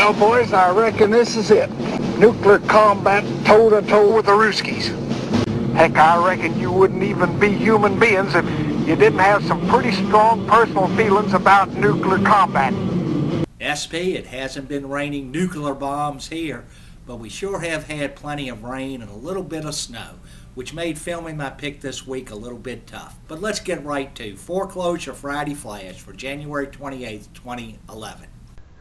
Well, boys, I reckon this is it. Nuclear combat toe-to-toe with the Ruskies. Heck, I reckon you wouldn't even be human beings if you didn't have some pretty strong personal feelings about nuclear combat. SP, it hasn't been raining nuclear bombs here, but we sure have had plenty of rain and a little bit of snow, which made filming my pick this week a little bit tough. But let's get right to Foreclosure Friday Flash for January 28th, 2011.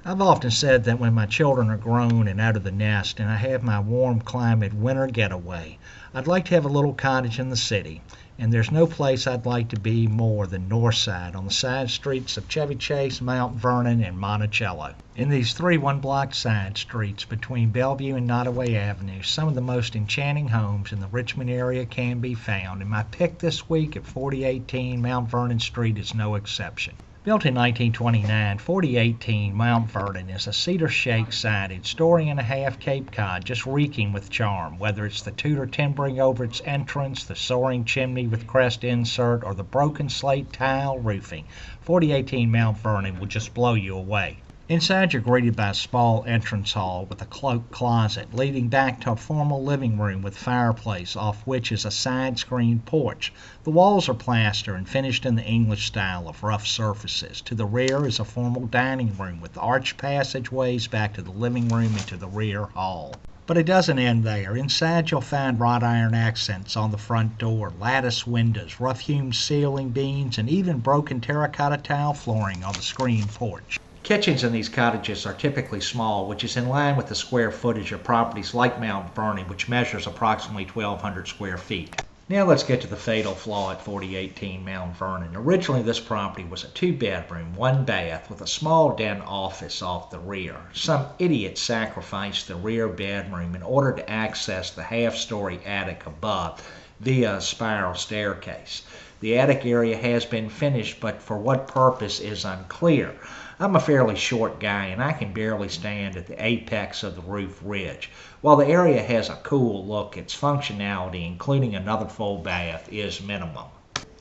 I've often said that when my children are grown and out of the nest and I have my warm climate winter getaway, I'd like to have a little cottage in the city, and there's no place I'd like to be more than Northside on the side streets of Chevy Chase, Mount Vernon, and Monticello. In these 3 one-block side streets between Bellevue and Nottoway Avenue, some of the most enchanting homes in the Richmond area can be found, and my pick this week at 4018 Mount Vernon Street is no exception. Built in 1929, 4018 Mount Vernon is a cedar shake sided story-and-a-half Cape Cod just reeking with charm, whether it's the Tudor timbering over its entrance, the soaring chimney with crest insert, or the broken slate tile roofing. 4018 Mount Vernon will just blow you away. Inside, you're greeted by a small entrance hall with a cloak closet leading back to a formal living room with fireplace, off which is a side-screened porch. The walls are plaster and finished in the English style of rough surfaces. To the rear is a formal dining room with arched passageways back to the living room and to the rear hall. But it doesn't end there. Inside you'll find wrought iron accents on the front door, lattice windows, rough-hewn ceiling beams, and even broken terracotta tile flooring on the screened porch. Kitchens in these cottages are typically small, which is in line with the square footage of properties like Mount Vernon, which measures approximately 1,200 square feet. Now let's get to the fatal flaw at 4018 Mount Vernon. Originally, this property was a 2-bedroom, 1-bath with a small den office off the rear. Some idiot sacrificed the rear bedroom in order to access the half-story attic above via a spiral staircase. The attic area has been finished, but for what purpose is unclear. I'm a fairly short guy and I can barely stand at the apex of the roof ridge. While the area has a cool look, its functionality, including another full bath, is minimum.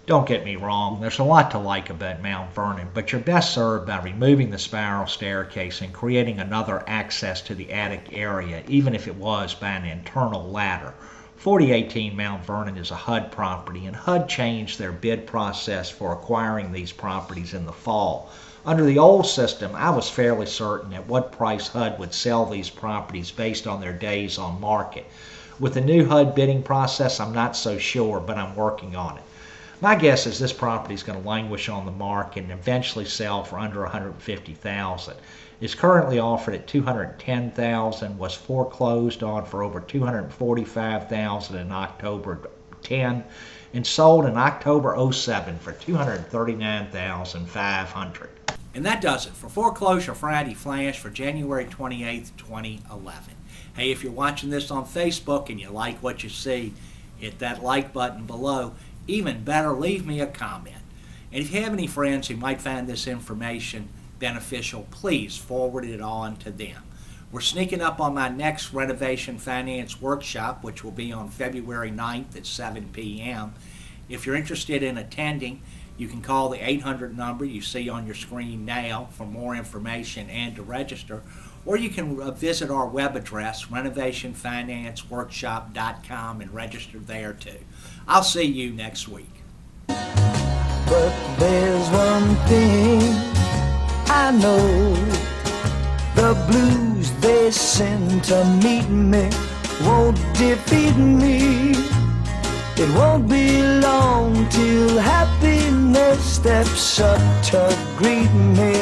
Don't get me wrong, there's a lot to like about Mount Vernon, but you're best served by removing the spiral staircase and creating another access to the attic area, even if it was by an internal ladder. 4018 Mount Vernon is a HUD property, and HUD changed their bid process for acquiring these properties in the fall. Under the old system, I was fairly certain at what price HUD would sell these properties based on their days on market. With the new HUD bidding process, I'm not so sure, but I'm working on it. My guess is this property is going to languish on the market and eventually sell for under $150,000. It's currently offered at $210,000, was foreclosed on for over $245,000 in October 10, and sold in October 07 for $239,500. And that does it for Foreclosure Friday Flash for January 28th, 2011. Hey, if you're watching this on Facebook and you like what you see, hit that like button below. Even better, leave me a comment. And if you have any friends who might find this information beneficial, please forward it on to them. We're sneaking up on my next renovation finance workshop, which will be on February 9th at 7 p.m. If you're interested in attending, you can call the 800 number you see on your screen now for more information and to register, or you can visit our web address, renovationfinanceworkshop.com, and register there too. I'll see you next week. But there's one thing I know, the blues they send to meet me won't defeat me. It won't be long till happiness steps up to greet me.